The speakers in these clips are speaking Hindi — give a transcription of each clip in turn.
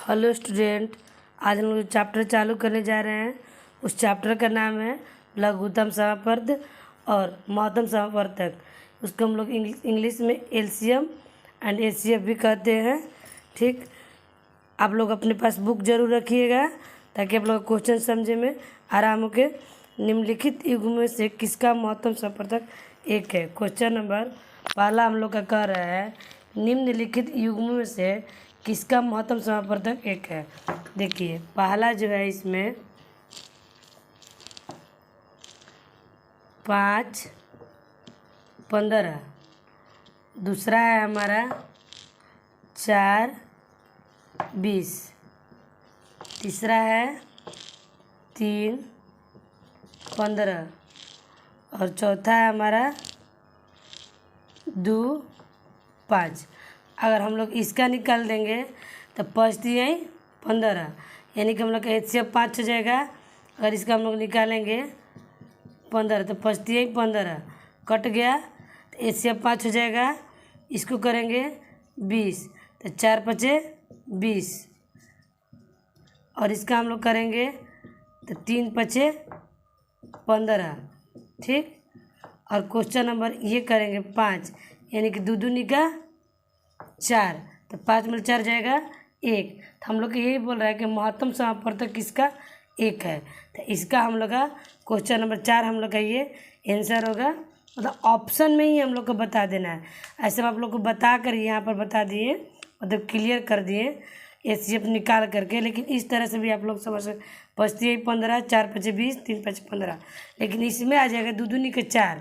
हेलो स्टूडेंट, आज हम लोग चैप्टर चालू करने जा रहे हैं। उस चैप्टर का नाम है लघुत्तम समापवर्त और महत्तम समापवर्तक। उसको हम लोग इंग्लिश में एलसीएम एंड एचसीएफ भी कहते हैं। ठीक, आप लोग अपने पास बुक जरूर रखिएगा ताकि आप लोग क्वेश्चन समझे में आराम होके। निम्नलिखित युग्म में से किसका महत्तम समापवर्तक एक है। क्वेश्चन नंबर पहला हम लोग का कह रहा है निम्नलिखित युग्म में से किसका महत्तम समापवर्तक एक है। देखिए पहला जो है इसमें 5, 15, दूसरा है हमारा 4, 20, तीसरा है 3, 15 और चौथा है हमारा 2, 5। अगर हम लोग इसका निकाल देंगे तो 5 दिए 15, यानी कि हम लोग का एचसीएफ 5 हो जाएगा। अगर इसका हम लोग निकालेंगे 15 तो 5 दिए 15 कट गया तो एचसीएफ 5 हो जाएगा। इसको करेंगे 20 तो 4 5 20 और इसका हम लोग करेंगे तो 3 5 15। ठीक, और क्वेश्चन नंबर ये करेंगे 5, यानी कि दूनी का 4 तो 5 में 4 जाएगा 1। तो हम लोग यही बोल रहा है कि महत्तम समापवर्तक किसका एक है। तो इसका हम लोग का क्वेश्चन नंबर 4 हम लोग का ये आंसर होगा। मतलब ऑप्शन में ही हम लोग को बता देना है। ऐसे हम आप लोग को बता कर यहाँ पर बता दिए, मतलब क्लियर कर दिए एचसीएफ निकाल करके। लेकिन इस तरह से भी आप लोग समझ सकते 5 3 15 4 5 20 3 5 15। लेकिन इसमें आ जाएगा दूनी का 4,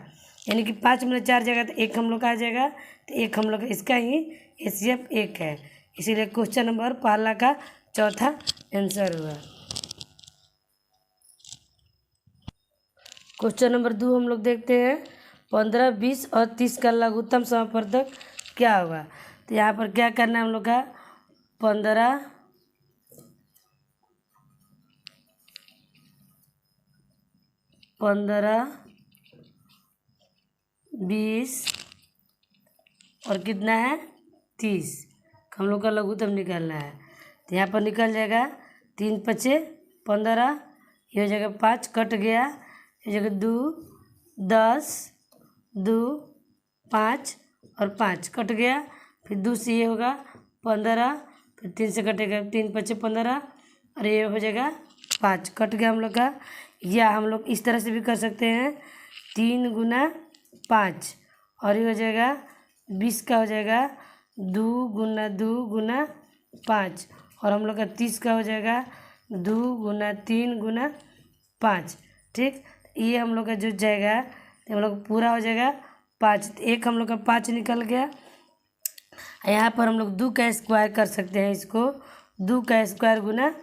यानी कि 5 में 4 जाएगा तो 1 हम लोग का आ जाएगा। तो 1 हम लोग इसका ही एचसीएफ 1 है। इसीलिए क्वेश्चन नंबर पहला का चौथा आंसर हुआ। क्वेश्चन नंबर 2 हम लोग देखते हैं 15, 20 और 30 का लघुत्तम समापवर्तक क्या होगा। तो यहाँ पर क्या करना है हम लोग का 15, 20 और कितना है 30 हम लोग का लघुत्तम निकालना है। तो यहाँ पर निकल जाएगा 3 5 15, ये हो जाएगा 5 कट गया, ये हो जाएगा 2 10 2 5 और 5 कट गया, फिर 2 से ये होगा 15, फिर 3 से कटेगा 3 5 15 और ये हो जाएगा 5 कट गया हम लोग का। या हम लोग इस तरह से भी कर सकते हैं 3 गुना 5 और ये हो जाएगा 20 का हो जाएगा 2 गुना 2 गुना 5 और हम लोग का 30 का हो जाएगा 2 गुना 3 गुना 5। ठीक, ये हम लोग का जो जाएगा तो हम लोग पूरा हो जाएगा 5। एक हम लोग का 5 निकल गया। यहाँ पर हम लोग 2 का स्क्वायर कर सकते हैं, इसको 2 का स्क्वायर गुना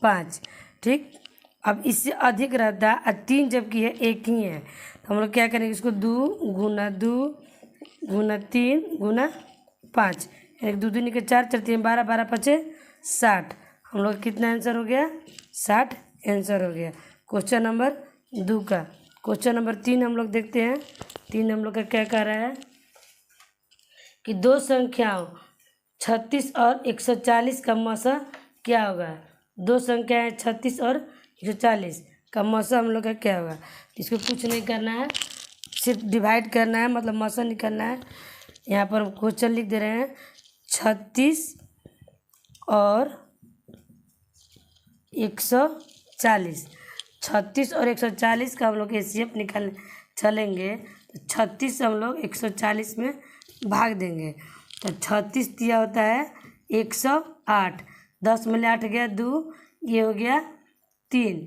5। ठीक, अब इससे अधिक रहता है 3 जबकि है 1 ही है, तो हम लोग क्या करेंगे इसको 2 गुना 2 गुना 3 गुना 5, यानी दूनी के 4 4 3 12 12 5 60। हम लोग कितना आंसर हो गया 60 आंसर हो गया क्वेश्चन नंबर 2 का। क्वेश्चन नंबर 3 हम लोग देखते हैं। 3 हम लोग का क्या कह रहा है कि दो संख्याओं 36 और 140 का मौसा क्या होगा। दो संख्या है 36 और 140 का मौसा हम लोग का क्या होगा। इसको कुछ नहीं करना है, सिर्फ डिवाइड करना है, मतलब मौसा निकालना है। यहाँ पर हम क्वेश्चन लिख दे रहे हैं 36 और 140। 36 और 140 का हम लोग एचसीएफ निकाल चलेंगे तो 36 हम लोग 140 में भाग देंगे तो 36 दिया होता है 108, 10 में 8 गया 2, ये हो गया 3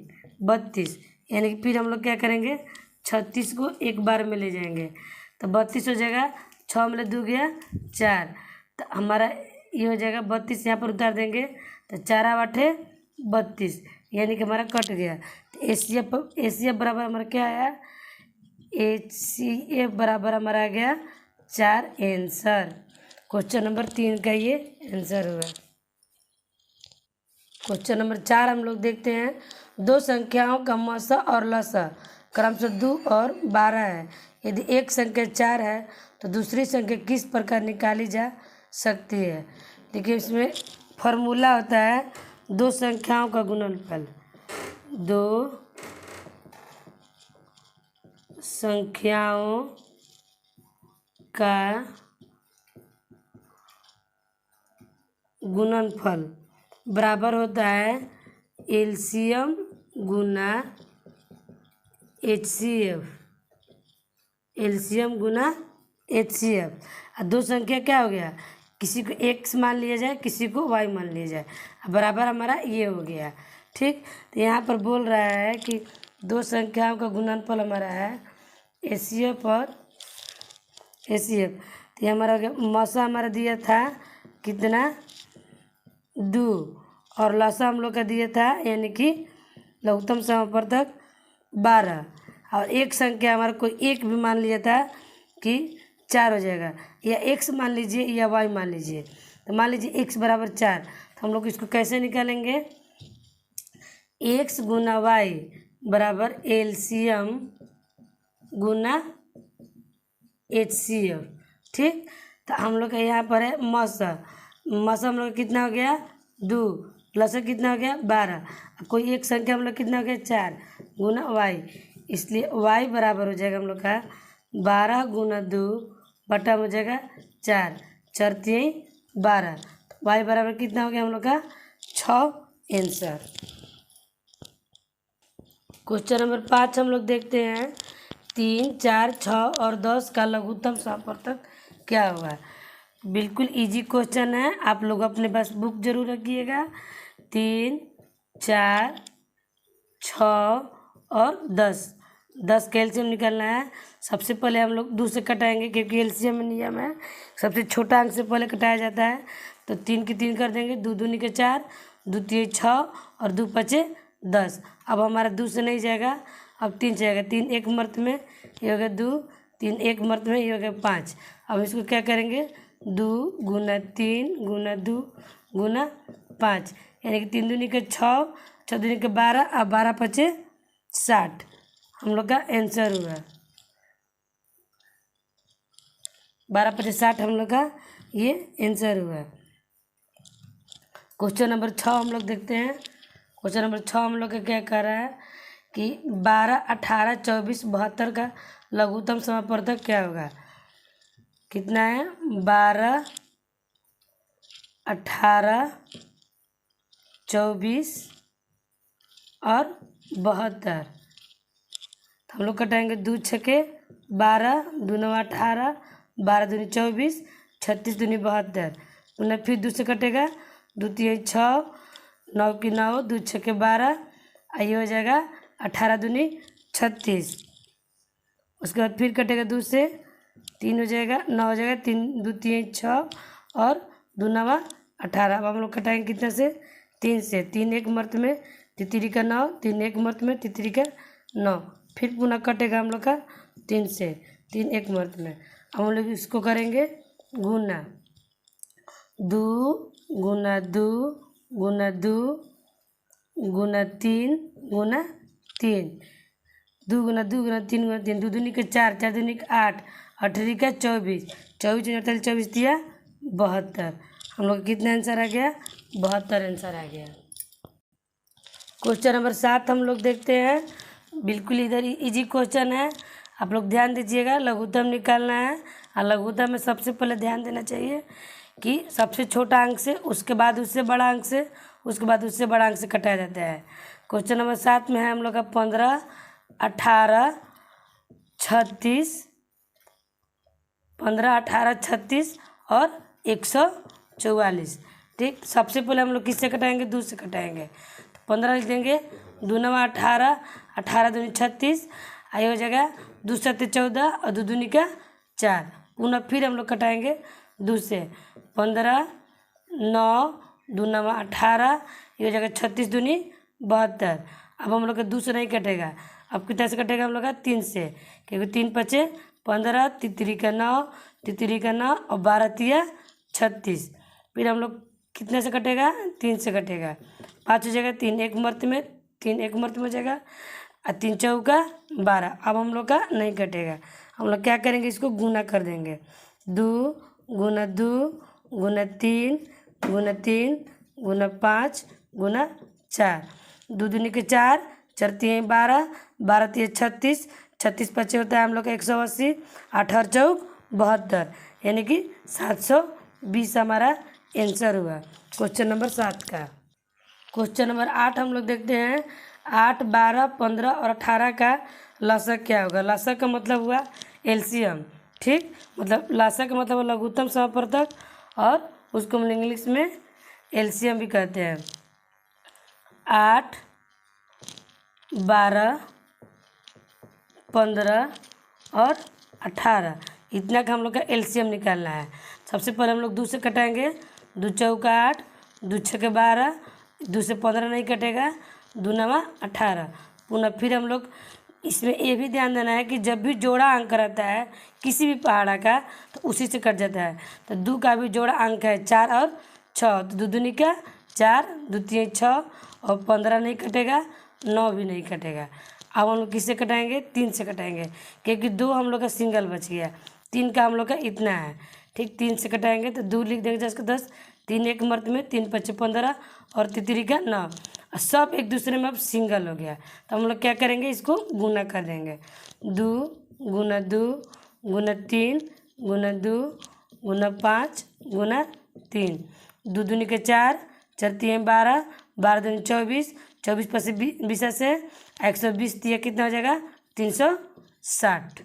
32, यानी कि फिर हम लोग क्या करेंगे 36 को एक बार में ले जाएंगे तो 32 हो जाएगा। 6 में 2 गया 4, तो हमारा ये हो जाएगा 32, यहाँ पर उतार देंगे तो 4 8 32, यानी कि हमारा कट गया। तो एचसीएफ बराबर हमारा क्या आया, एचसीएफ बराबर हमारा आ गया 4 आंसर। क्वेश्चन नंबर 3 का ये आंसर हुआ। क्वेश्चन नंबर 4 हम लोग देखते हैं। दो संख्याओं का मौसा और लसा क्रमशः 2 और 12 है। यदि एक संख्या 4 है तो दूसरी संख्या किस प्रकार निकाली जा सकती है। देखिए इसमें फॉर्मूला होता है दो संख्याओं का गुणनफल। दो संख्याओं का गुणनफल बराबर होता है एलसीएम गुना एचसीएफ। एलसीएम गुना एचसीएफ। और दो संख्या क्या हो गया, किसी को एक्स मान लिया जाए, किसी को वाई मान लिया जाए, बराबर हमारा ये हो गया। ठीक, तो यहाँ पर बोल रहा है कि दो संख्याओं का गुणनफल हमारा है एचसीएफ और एचसीएफ। तो ये हमारा हो गया, मौसा हमारा दिया था कितना 2 और लसा हम लोग का दिया था यानी कि लघुत्तम समापवर्तक 12। और एक संख्या हमारा कोई एक भी मान लिया था कि 4 हो जाएगा, या एक्स मान लीजिए या वाई मान लीजिए। तो मान लीजिए एक्स बराबर 4, तो हम लोग इसको कैसे निकालेंगे, एक्स गुना वाई बराबर एलसीएम गुना एचसीएफ। ठीक, तो हम लोग का यहाँ पर है मौसा हम लोग का कितना हो गया 2 प्लस कितना हो गया 12। कोई एक संख्या हम लोग कितना हो गया 4 गुना वाई, इसलिए वाई बराबर हो जाएगा हम लोग का 12 गुना 2 बटा हो जाएगा 4, 4 3 12। वाई बराबर कितना हो गया हम लोग का 6 आंसर। क्वेश्चन नंबर 5 हम लोग देखते हैं 3 4 6 और 10 का लघुत्तम समापवर्तक क्या होगा। बिल्कुल इजी क्वेश्चन है, आप लोग अपने पास बुक जरूर रखिएगा। 3 4 6 और 10 का एलसीएम निकालना है। सबसे पहले हम लोग 2 से कटाएंगे क्योंकि एलसीएम में नियम है सबसे छोटा अंक से पहले कटाया जाता है। तो 3 की 3 कर देंगे, 2 दूनी के 4, 2 तिये 6 और 2 पचे 10। अब हमारा 2 से नहीं जाएगा, अब 3 से जाएगा। 3 एक मर्त में ये हो गया 2, 3 एक मर्त में ये हो गया 5। अब इसको क्या करेंगे 2 गुना 3 गुना 2 गुना 5, यानी कि 3 दूनी के 6, 6 दूनी के 12 और 12 पचे 60 हम लोग का आंसर हुआ। 12 पचे 60 हम लोग का ये आंसर हुआ। क्वेश्चन नंबर 6 हम लोग देखते हैं। क्वेश्चन नंबर 6 हम लोग का क्या कह रहा है कि 12 18 24 72 का लघुत्तम समापवर्तक क्या होगा। कितना है 12 18 24 और 72। हम लोग कटाएंगे 2 छके 12, 2 9 18, 12 दूनी 24, 36 दूनी 72। उन्हें फिर 2 से कटेगा, 2 तिये 6, 9 की 9, 2 छके 12, ये हो जाएगा 18 दूनी 36। उसके बाद फिर कटेगा 2 से, 3 हो जाएगा, 9 हो जाएगा, 3 2 तिये 6 और 2 9 18। अब हम लोग कटाएंगे कितने से 3 से। 3 एक मर्त में तितरी का 9, 3 एक मर्त में तितरी का 9, फिर पुनः कटेगा हम लोग का 3 से, 3 एक मर्त में। अब हम लोग इसको करेंगे गुना 2 गुना 2 गुना 2 गुना 3 गुना 3, 2 गुना 2 गुना 3 गुना 3, 2 दूनी के 4, 4 दूनी के 8, 8 का 24, 24 24 दिया 72। हम लोग कितना आंसर आ गया 72 आंसर आ गया। क्वेश्चन नंबर 7 हम लोग देखते हैं। बिल्कुल इधर इजी क्वेश्चन है, आप लोग ध्यान दीजिएगा। लघुत्तम निकालना है और लघुत्तम में सबसे पहले ध्यान देना चाहिए कि सबसे छोटा अंक से, उसके बाद उससे बड़ा अंक से, उसके बाद उससे बड़ा अंक से कटाया जाता है। क्वेश्चन नंबर 7 में है हम लोग का 15 18 36, 15 18 36 और 144। ठीक, सबसे पहले हम लोग किससे कटाएंगे 2 से कटाएंगे। तो 15 लिख देंगे, 2 9 18, 18 दूनी 36, आई हो जाएगा 2 7 14 और 2 दूनी का 4। पुनः फिर हम लोग कटाएंगे 2 से, 15 9 2 9 18, ये हो जाएगा 36 दूनी 72। अब हम लोग का 2 से नहीं कटेगा, अब कितना से कटेगा हम लोग का 3 से, क्योंकि 3 पचे 15, तितरी का 9, तितरी का 9 और 12 तिया 36। फिर हम लोग कितने से कटेगा 3 से कटेगा, 5 हो जाएगा, 3 एक मर्त में, 3 एक मर्त में हो जाएगा और 3 चौका 12। अब हम लोग का नहीं कटेगा, हम लोग क्या करेंगे इसको गुना कर देंगे। 2 गुना 2 गुना 3 गुना 3 गुना 5 गुना 4, 2 दूनी के 4, 4 तिहाई 12, 12 तिहाई 36, 36 पचे होता है हम लोग का 180, 8 और 4 72, यानी कि 720 हमारा आंसर हुआ क्वेश्चन नंबर 7 का। क्वेश्चन नंबर 8 हम लोग देखते हैं। 8, 12, 15 और 18 का लसक क्या होगा। लसक का मतलब हुआ एलसीएम, ठीक, मतलब लसक का मतलब लघुत्तम समप्रदक, और उसको हम इंग्लिश में एलसीएम भी कहते हैं। 8, 12, 15 और 18 इतना का हम लोग का एलसीएम निकालना है। सबसे पहले हम लोग 2 से कटाएंगे। 2 चौका 8, 2 छके 12, 2 से 15 नहीं कटेगा, 2 नवा 18। पुनः फिर हम लोग इसमें ये भी ध्यान देना है कि जब भी जोड़ा अंक रहता है किसी भी पहाड़ा का तो उसी से कट जाता है। तो 2 का भी जोड़ा अंक है 4 और 6, तो 2 दूनी का 4, 2 तिहाई 6 और 15 नहीं कटेगा, 9 भी नहीं कटेगा। अब हम लोग किससे कटाएंगे, 3 से कटाएंगे, क्योंकि 2 हम लोग का सिंगल बच गया, 3 का हम लोग का इतना है, ठीक। 3 से कटाएंगे तो 2 लिख देंगे 10 का 10, 3 एक मर्द में, 3 पच्चे 15 और तितरी का 9, सब एक दूसरे में अब सिंगल हो गया। तो हम लोग क्या करेंगे, इसको गुना कर देंगे। 2 गुना 2 गुना 3 गुना 2 गुना 5 गुना 3, 2 दूनी के 4, 4 तिहाई 12, 12 दूनी 24, 24 पर से 20 से 120 दिया कितना हो जाएगा, 360।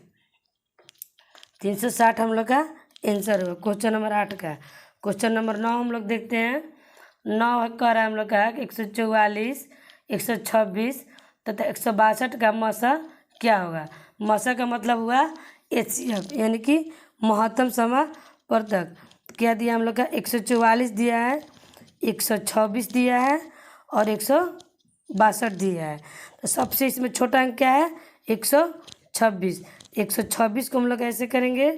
360 हम लोग का आंसर हुआ क्वेश्चन नंबर 8 का। क्वेश्चन नंबर 9 हम लोग देखते हैं। 9 कह रहा है हम लोग का 144, 126 तथा 162 का मसा क्या होगा। मसा का मतलब हुआ एचसीएफ, यानी कि महत्तम समापवर्तक। क्या दिया हम लोग का, 144 दिया है, 126 दिया है और 162 दिया है। तो सबसे इसमें छोटा अंक क्या है, 126। 126 को हम लोग ऐसे करेंगे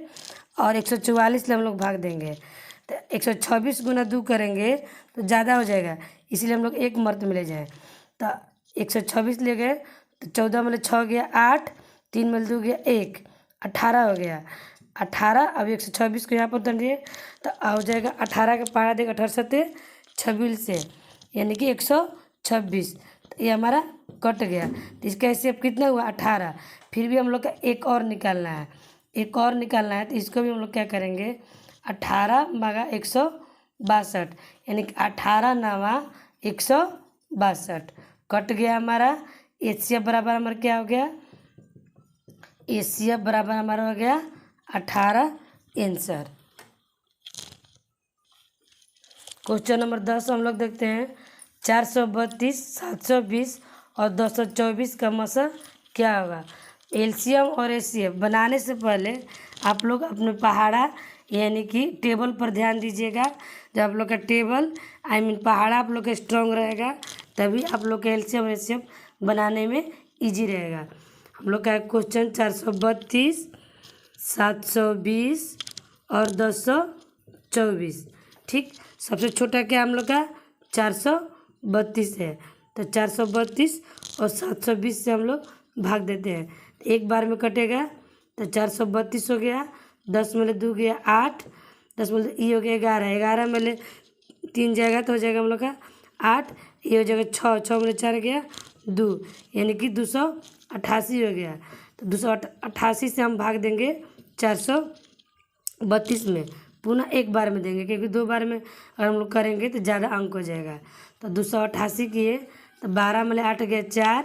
और 144 से हम लोग भाग देंगे, तो 126 गुना 2 करेंगे तो ज़्यादा हो जाएगा, इसीलिए हम लोग एक मर्त में ले जाए। तो 126 ले गए तो 14 में 6 गया 8, 3 में 2 गया 1, 18 हो गया। 18 अब 126 को यहाँ पर उतारिए तो हो जाएगा 18 का पहाड़ा देगा 18 सत्ते 26 से, यानी कि 126। तो ये हमारा कट गया। तो इसका हिसाब कितना हुआ, 18। फिर भी हम लोग का एक और निकालना है, एक और निकालना है, तो इसको भी हम लोग क्या करेंगे, 18 भागा 162, यानी कि 18 नवा 162 कट गया हमारा। एचसीएफ बराबर हमारा क्या हो गया, एचसीएफ बराबर हमारा हो गया 18 आंसर। क्वेश्चन नंबर 10 हम लोग देखते हैं। 432, 720 और 224 का मसा क्या होगा। एलसीएम और एचसीएफ बनाने से पहले आप लोग अपने पहाड़ा यानी कि टेबल पर ध्यान दीजिएगा। जब आप लोग का टेबल पहाड़ा आप लोग का स्ट्रॉन्ग रहेगा, तभी आप लोग का एलसीएम और एचसीएफ बनाने में इजी रहेगा। हम लोग का क्वेश्चन 432, 720 और 224, ठीक। सबसे छोटा क्या हम लोग का 432 है, तो 432 और 720 से हम लोग भाग देते हैं, एक बार में कटेगा। तो 432 हो गया, 10 में 2 गया 8, 10 में ये हो गया 11, 11 में 3 जाएगा तो हो जाएगा हम लोग का 8, ये हो जाएगा 6, 6 में 4 गया 2, यानी कि 288 हो गया। तो 288 से हम भाग देंगे 432 में, पुनः एक बार में देंगे, क्योंकि 2 बार में अगर हम लोग करेंगे तो ज़्यादा अंक हो जाएगा। तो 288 किए तो 12 में 8 गया 4,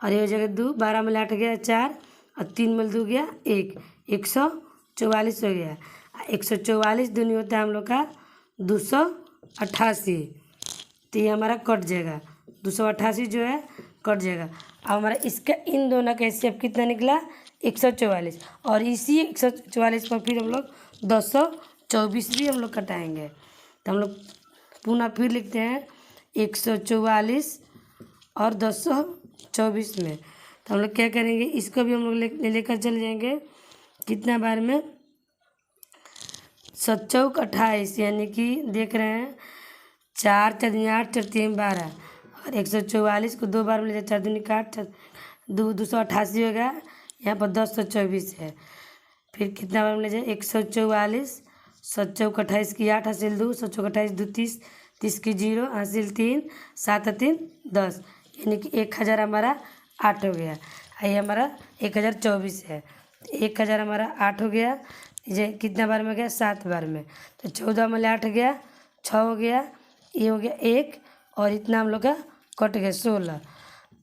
और ये हो जाएगा 2, 12 में 8 गया 4 और 3 में 2 गया 1, 144 हो गया। 144 दूनी होता है हम लोग का 288, तो ये हमारा कट जाएगा, 288 जो है कट जाएगा। अब हमारा इसका इन दोनों का एचसीएफ कितना निकला, 144, और इसी 144 पर फिर हम लोग 224 भी हम लोग कटाएंगे। तो हम लोग पुनः फिर लिखते हैं 144 और 224 में। तो हम लोग क्या करेंगे, इसको भी हम लोग लेकर चले जाएंगे कितना बार में, 7 चौक 28, यानी कि देख रहे हैं 4 4 8 4 3 12, और 144 को 2 बार में ले जाए, 4 दूनी 8, 288 हो गया। यहाँ पर 224 है, फिर कितना बार में ले जाए 144, 7 चौक 28 की 8 हासिल 2, 7 चौक 28 2 30, 30 की 0, हासिल 3, 7 3 10, यानी कि 1000 हमारा 8 हो गया। ये हमारा 1024 है। 1000 हमारा 8 हो गया। ये कितना बार में गया? 7 बार में। तो 14 में 8 गया, 6 हो गया, ये हो गया 1, और इतना हम लोग का कट गया 16,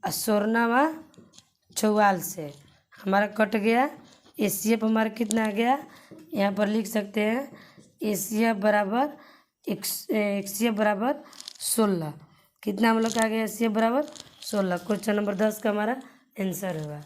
और 16वां 44 से हमारा कट गया। एसीएफ हमारा कितना आ गया? यहाँ पर लिख सकते हैं एसीएफ बराबर एक्सीएफ बराबर 16। कितना हम लोग का आ गया? एसीएफ बराबर 16। क्वेश्चन नंबर 10 का हमारा आंसर होगा।